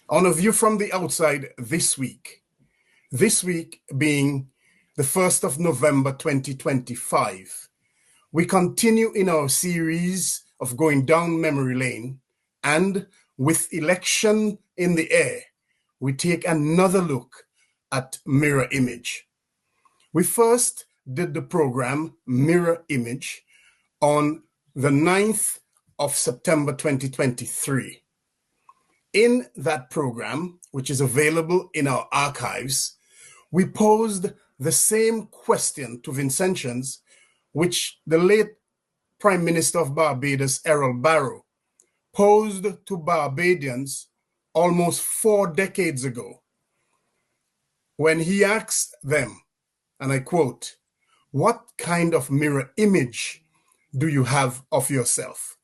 On a view from the outside this week being the 1st of November 2025, we continue in our series of going down memory lane, and with election in the air, we take another look at mirror image. We first did the program Mirror Image on the 9th of September 2023. In that program, which is available in our archives, we posed the same question to Vincentians, which the late Prime Minister of Barbados, Errol Barrow, posed to Barbadians almost 4 decades ago, when he asked them, and I quote, "What kind of mirror image do you have of yourself?"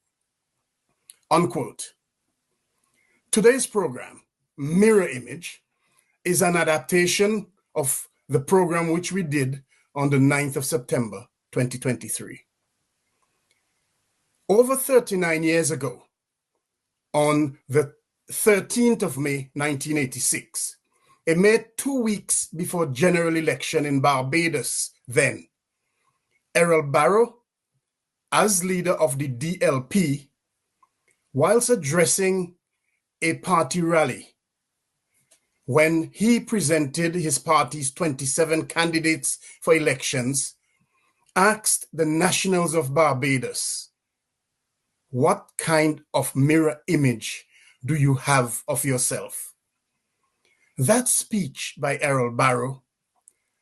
Unquote. Today's program, Mirror Image, is an adaptation of the program which we did on the 9th of September 2023. Over 39 years ago, on the 13th of May 1986, a mere 2 weeks before general election in Barbados then, Errol Barrow, as leader of the DLP, whilst addressing a party rally, when he presented his party's 27 candidates for elections, asked the nationals of Barbados, "What kind of mirror image do you have of yourself?" That speech by Errol Barrow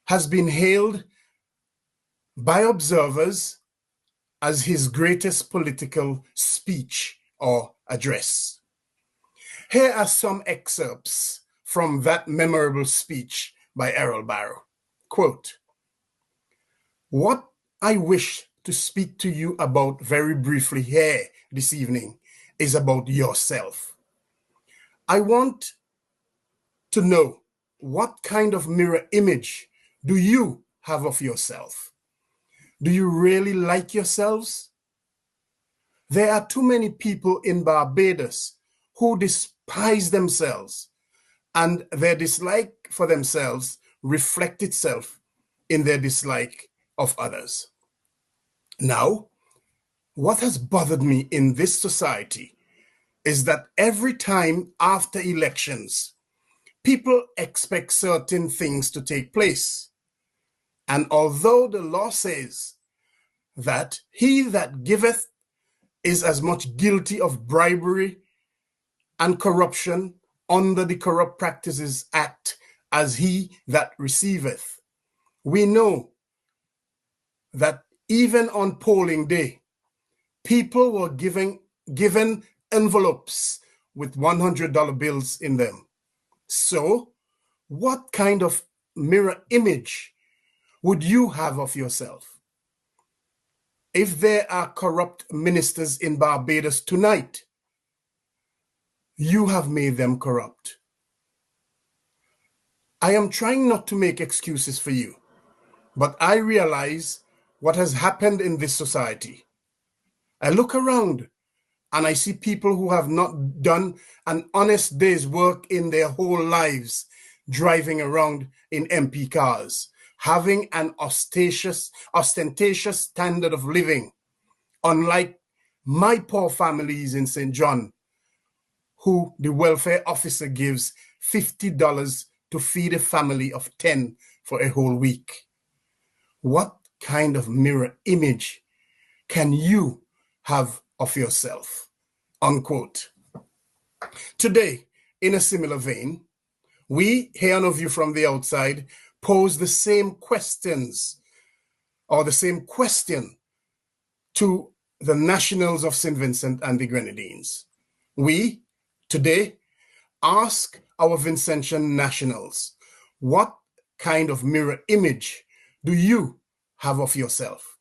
has been hailed by observers as his greatest political speech or address. Here are some excerpts from that memorable speech by Errol Barrow. Quote, "What I wish to speak to you about very briefly here this evening is about yourself. I want to know, what kind of mirror image do you have of yourself? Do you really like yourselves? There are too many people in Barbados who despise themselves, and their dislike for themselves reflects itself in their dislike of others. Now, what has bothered me in this society is that every time after elections, people expect certain things to take place. And although the law says that he that giveth is as much guilty of bribery and corruption under the Corrupt Practices Act as he that receiveth, we know that even on polling day, people were given envelopes with $100 bills in them. So, what kind of mirror image would you have of yourself? If there are corrupt ministers in Barbados tonight, you have made them corrupt. I am trying not to make excuses for you, but I realize what has happened in this society. I look around and I see people who have not done an honest day's work in their whole lives, driving around in MP cars, having an ostentatious standard of living, unlike my poor families in St. John, who the welfare officer gives $50 to feed a family of 10 for a whole week. What kind of mirror image can you have of yourself? Unquote. Today, in a similar vein, we, here on A View from the Outside, pose the same questions, or the same question, to the nationals of St. Vincent and the Grenadines. We, today, ask our Vincentian nationals, what kind of mirror image do you have of yourself?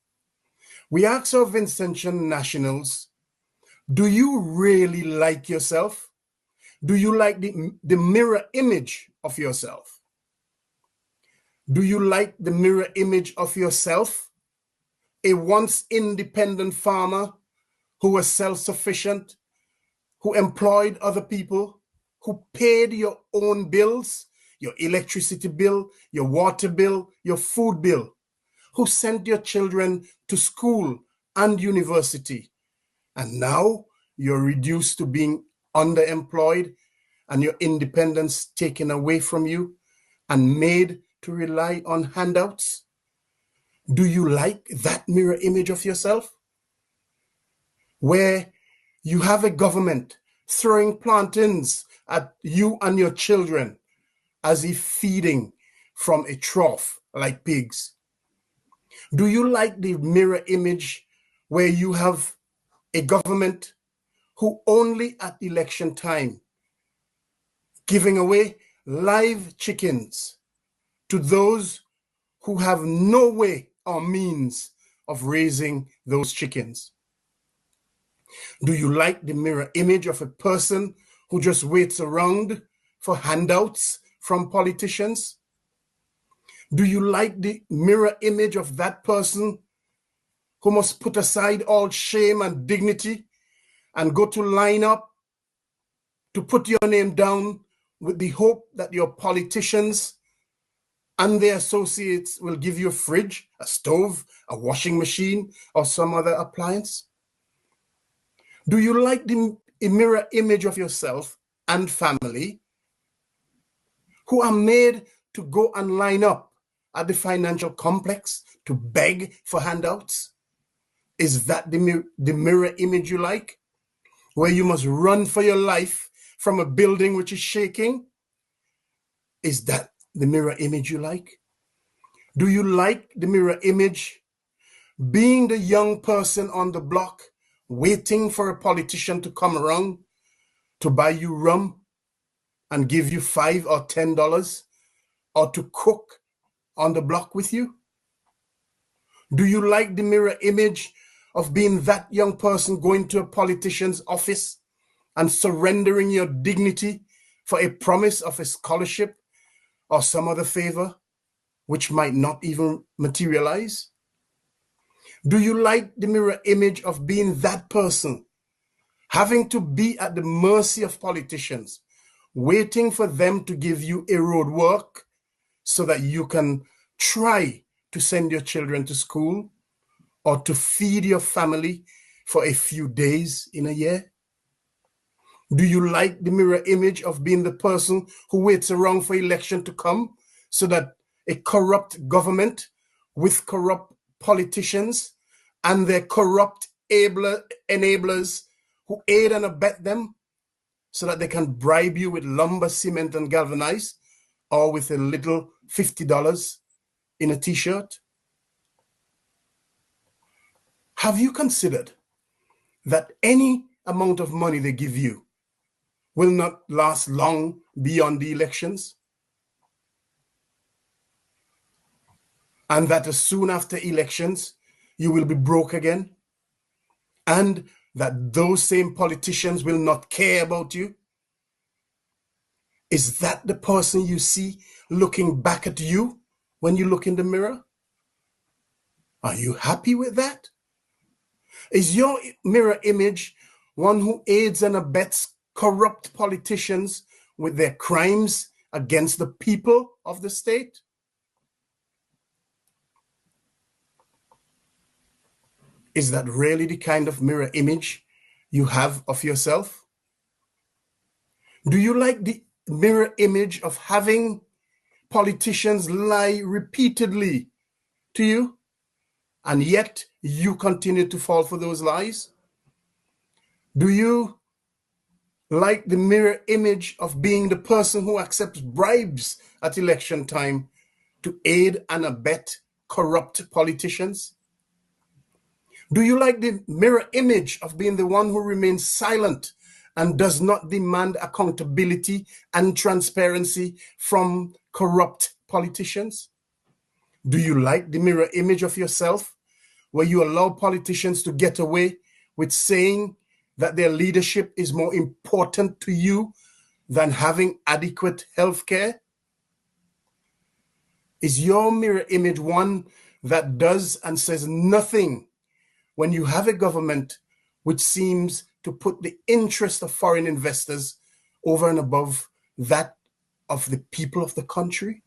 We ask our Vincentian nationals, do you really like yourself? Do you like the mirror image of yourself? Do you like the mirror image of yourself? A once independent farmer who was self-sufficient, who employed other people, who paid your own bills, your electricity bill, your water bill, your food bill, who sent your children to school and university, and now you're reduced to being underemployed and your independence taken away from you and made to rely on handouts? Do you like that mirror image of yourself? Where you have a government throwing plantains at you and your children as if feeding from a trough like pigs? Do you like the mirror image where you have a government who only at election time giving away live chickens to those who have no way or means of raising those chickens? Do you like the mirror image of a person who just waits around for handouts from politicians? Do you like the mirror image of that person who must put aside all shame and dignity and go to line up to put your name down with the hope that your politicians and their associates will give you a fridge, a stove, a washing machine, or some other appliance? Do you like the mirror image of yourself and family who are made to go and line up at the financial complex to beg for handouts? Is that the mirror image you like? Where you must run for your life from a building which is shaking? Is that the mirror image you like? Do you like the mirror image being the young person on the block waiting for a politician to come around to buy you rum and give you $5 or $10 or to cook on the block with you? Do you like the mirror image of being that young person going to a politician's office and surrendering your dignity for a promise of a scholarship or some other favor which might not even materialize? Do you like the mirror image of being that person having to be at the mercy of politicians, waiting for them to give you a road work so that you can try to send your children to school or to feed your family for a few days in a year? Do you like the mirror image of being the person who waits around for election to come so that a corrupt government with corrupt politicians and their corrupt enablers who aid and abet them so that they can bribe you with lumber, cement, and galvanize, or with a little $50 in a t-shirt? Have you considered that any amount of money they give you will not last long beyond the elections? And that as soon after elections, you will be broke again? And that those same politicians will not care about you? Is that the person you see looking back at you when you look in the mirror? Are you happy with that? Is your mirror image one who aids and abets corrupt politicians with their crimes against the people of the state? Is that really the kind of mirror image you have of yourself? Do you like the mirror image of having politicians lie repeatedly to you, and yet you continue to fall for those lies? Do you like the mirror image of being the person who accepts bribes at election time to aid and abet corrupt politicians? Do you like the mirror image of being the one who remains silent and does not demand accountability and transparency from corrupt politicians? Do you like the mirror image of yourself where you allow politicians to get away with saying that their leadership is more important to you than having adequate health care? Is your mirror image one that does and says nothing when you have a government which seems to put the interest of foreign investors over and above that of the people of the country?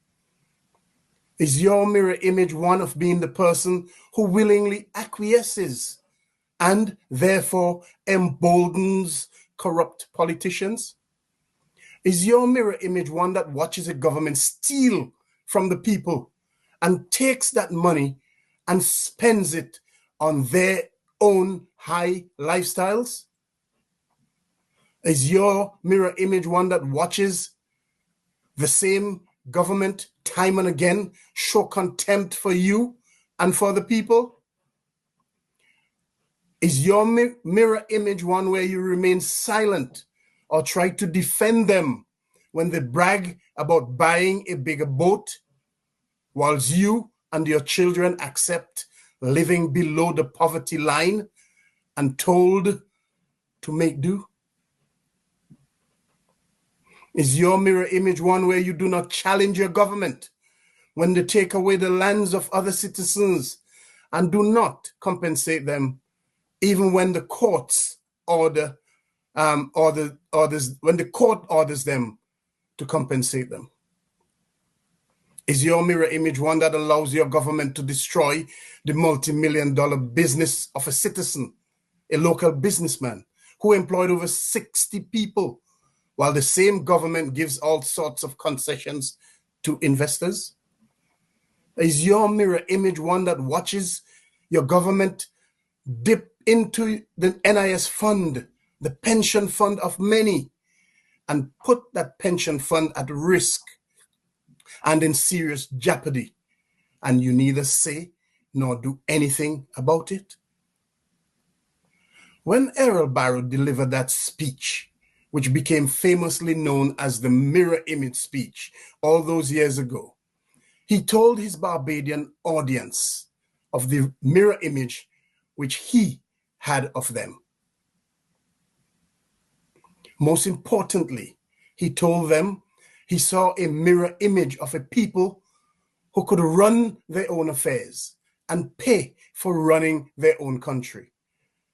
Is your mirror image one of being the person who willingly acquiesces and therefore emboldens corrupt politicians? Is your mirror image one that watches a government steal from the people and takes that money and spends it on their own high lifestyles? Is your mirror image one that watches the same government time and again show contempt for you and for the people? Is your mirror image one where you remain silent or try to defend them when they brag about buying a bigger boat, whilst you and your children accept living below the poverty line and told to make do? Is your mirror image one where you do not challenge your government when they take away the lands of other citizens and do not compensate them, even when the courts when the court orders them to compensate them? Is your mirror image one that allows your government to destroy the multi-million-dollar business of a citizen, a local businessman who employed over 60 people, while the same government gives all sorts of concessions to investors? Is your mirror image one that watches your government dip into the NIS fund, the pension fund of many, and put that pension fund at risk and in serious jeopardy, and you neither say nor do anything about it? When Errol Barrow delivered that speech, which became famously known as the mirror image speech all those years ago, he told his Barbadian audience of the mirror image which he had of them. Most importantly, he told them he saw a mirror image of a people who could run their own affairs and pay for running their own country,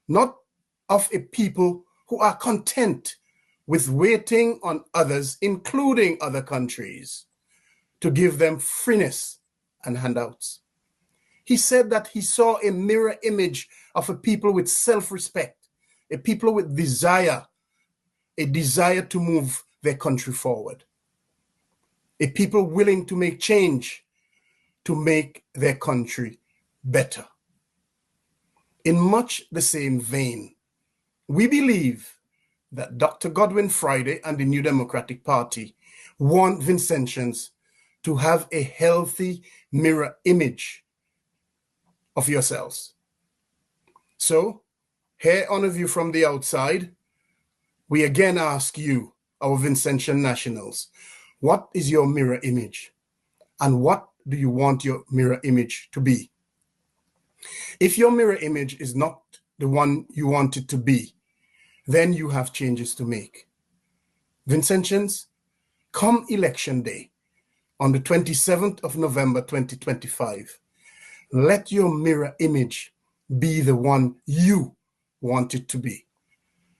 not of a people who are content with waiting on others, including other countries, to give them freeness and handouts. He said that he saw a mirror image of a people with self-respect, a people with desire, a desire to move their country forward, a people willing to make change to make their country better. In much the same vein, we believe that Dr. Godwin Friday and the New Democratic Party want Vincentians to have a healthy mirror image of yourselves. So, here on A View from the Outside, we again ask you, our Vincentian nationals, what is your mirror image? And what do you want your mirror image to be? If your mirror image is not the one you want it to be, then you have changes to make. Vincentians, come election day, on the 27th of November 2025, let your mirror image be the one you want it to be.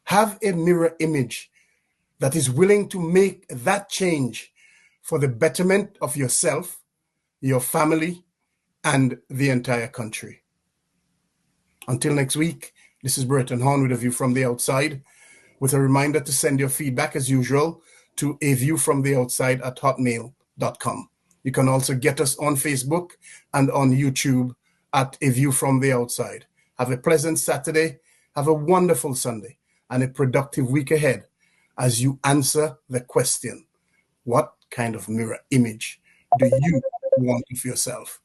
Have a mirror image that is willing to make that change for the betterment of yourself, your family, and the entire country. Until next week, this is Burton Horn with A View from the Outside, with a reminder to send your feedback as usual to aviewfromtheoutside@hotmail.com. You can also get us on Facebook and on YouTube at A View from the Outside. Have a pleasant Saturday, have a wonderful Sunday, and a productive week ahead as you answer the question, what kind of mirror image do you want of yourself?